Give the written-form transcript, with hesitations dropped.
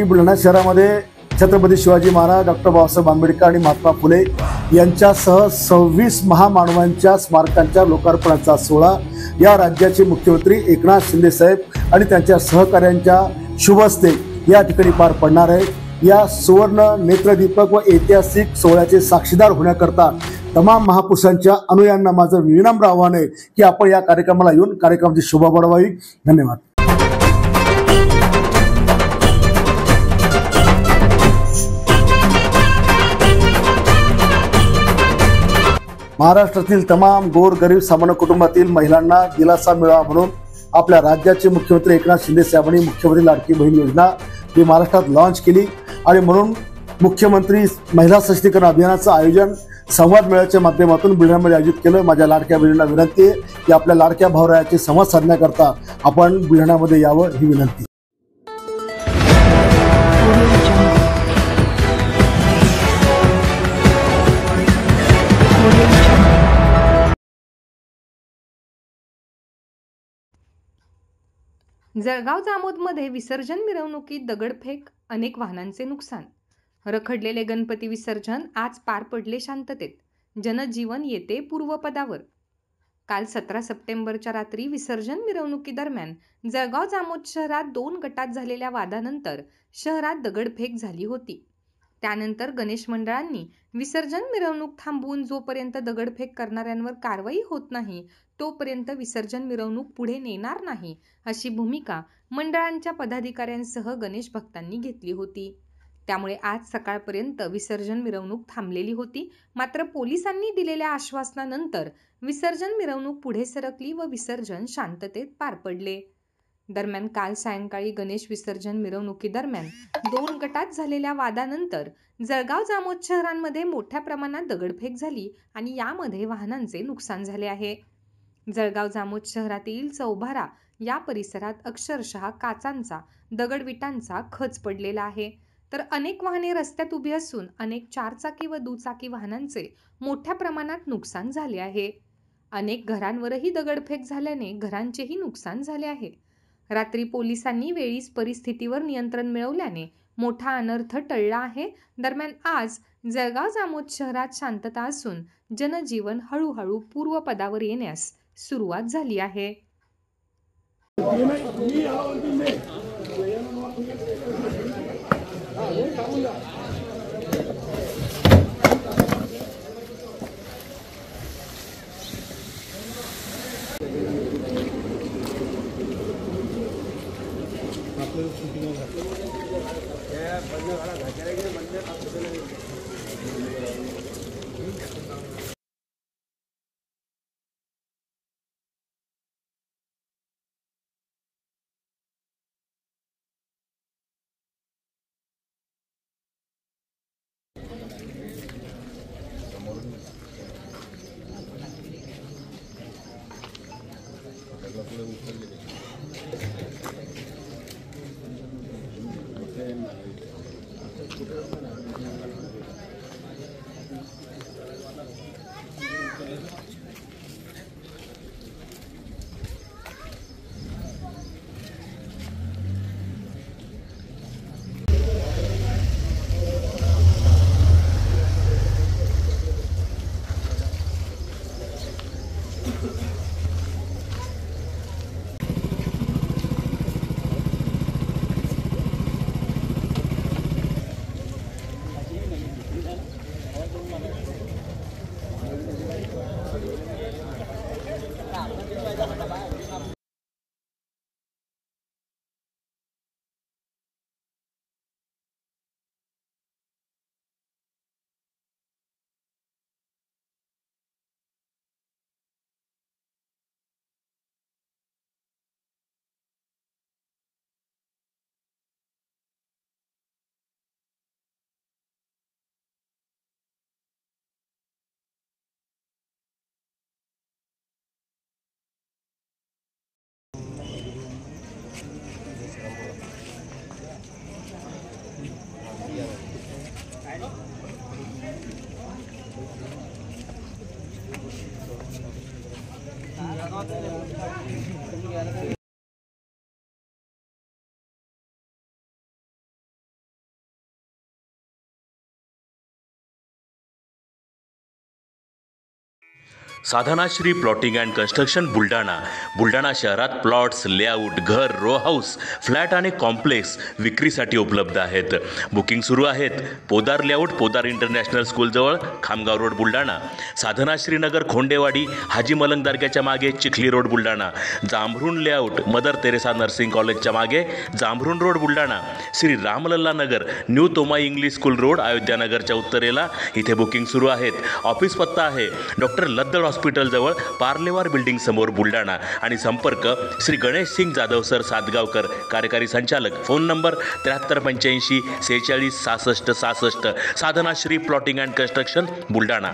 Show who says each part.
Speaker 1: बुलढाणा शहरामध्ये छत्रपती शिवाजी महाराज, डॉक्टर बाबासाहेब आंबेडकर आणि महात्मा फुले यांच्यासह 26 महामानवांच्या स्मारकांच्या लोकार्पणाचा सोहळा या राज्याचे मुख्यमंत्री एकनाथ शिंदे साहेब आणि त्यांच्या सहकाऱ्यांच्या शुभ हस्ते या ठिकाणी पार पडणार आहे। या सुवर्ण नेत्रदीपक व ऐतिहासिक सोहळ्याचे साक्षीदार होण्याकरता तमाम महापुरुषांच्या अनुयायांना माझं विनम्र आव्हान आहे की आपण या कार्यक्रमाला येऊन कार्यक्रमाची शोभा वाढवावी। धन्यवाद। महाराष्ट्रातील तमाम गोरगरीब सामान्य कुटुंबातील महिलांना दिलासा मिळावा म्हणून आपल्या राज्याचे मुख्यमंत्री एकनाथ शिंदे साहेबांनी मुख्यमंत्री लाडकी बहीण योजना ही महाराष्ट्रात लॉन्च केली आणि म्हणून मुख्यमंत्री महिला सशक्तीकरण अभियानाचं आयोजन संवाद मेळ्याच्या माध्यमातून बुलढाण्यामध्ये आयोजित केलं। माझ्या लाडक्या बहिणींना विनंती आहे की आपल्या लाडक्या भावरायाचे संवाद साधण्याकरता आपण बुलढाण्यामध्ये यावं ही विनंती।
Speaker 2: जळगाव जामोदमध्ये विसर्जन मिरवणुकीत दगडफेक, अनेक वाहनांचे नुकसान। रखडलेले गणपती विसर्जन आज पार पडले शांततेत, जनजीवन येते पूर्वपदावर। काल 17 सप्टेंबरच्या रात्री विसर्जन मिरवणुकीदरम्यान जळगाव जामोद शहरात 2 गटात झालेल्या वादानंतर शहरात दगडफेक झाली होती। त्यानंतर गणेश मंडळांनी विसर्जन मिरवणूक थांबवून जोपर्यंत दगडफेक करणाऱ्यांवर कारवाई होत नाही तोपर्यंत विसर्जन मिरवणूक पुढे नेणार नाही अशी भूमिका मंडळांच्या पदाधिकाऱ्यांसह गणेश भक्तांनी घेतली होती। त्यामुळे आज सकाळपर्यंत विसर्जन मिरवणूक थांबलेली होती। मात्र पोलिसांनी दिलेल्या आश्वासनानंतर विसर्जन मिरवणूक पुढे सरकली व विसर्जन शांततेत पार पडले। दरम्यान काल सायंकाळी गणेश विसर्जन मिरवणुकीदरम्यान 2 गटात झालेल्या वादानंतर जळगाव जामोद शहरांमध्ये मोठ्या प्रमाणात दगडफेक झाली आणि यामध्ये वाहनांचे नुकसान झाले आहे। जळगाव जामोद शहरातील चौभारा या परिसरात अक्षरशः काचांचा, दगडविटांचा खच पडलेला आहे, तर अनेक वाहने रस्त्यात उभी असून अनेक 4 चाकी व दुचाकी वाहनांचे मोठ्या प्रमाणात नुकसान झाले आहे। अनेक घरांवरही दगडफेक झाल्याने घरांचेही नुकसान झाले आहे। रात्री पोलिसांनी वेळीच परिस्थितीवर नियंत्रण मिळवल्याने मोठा अनर्थ टळला आहे। दरम्यान आज जळगाव जामोद शहरात शांतता असून जनजीवन हळूहळू पूर्वपदावर येण्यास सुरुवात झाली आहे।
Speaker 3: Sadhanashri plotting and construction Buldhana शहरात प्लॉट्स, लेआउट, घर, रो हाऊस, फ्लॅट आणि कॉम्प्लेक्स विक्रीसाठी उपलब्ध आहेत. बुकिंग सुरू आहेत. पोदार लेआउट, पोदार इंटरनॅशनल स्कूलजवळ, खामगाव रोड, बुलढाणा. साधनाश्री नगर, खोंडेवाडी, हाजी मलंग दर्ग्याच्या मागे, Chikhli road, Buldhana. Jambhrun layout, Mother Teresa nursing कॉलेजच्या मागे, Jambhrun road, Buldhana. Shri Ramlalla Nagar, new Tomai English school road, अयोध्यानगरच्या उत्तरेला. इथे बुकिंग सुरू आहेत. ऑफिस पत्ता आहे डॉक्टर लद्दड हॉस्पिटलजवळ, पार्लेवार बिल्डिंग समोर, बुलढाणा. आणि संपर्क श्री गणेश सिंग जाधव सर सातगावकर, कार्यकारी संचालक. Phone number 7385 46 66 66. Sadhanashri plotting and construction, Buldhana.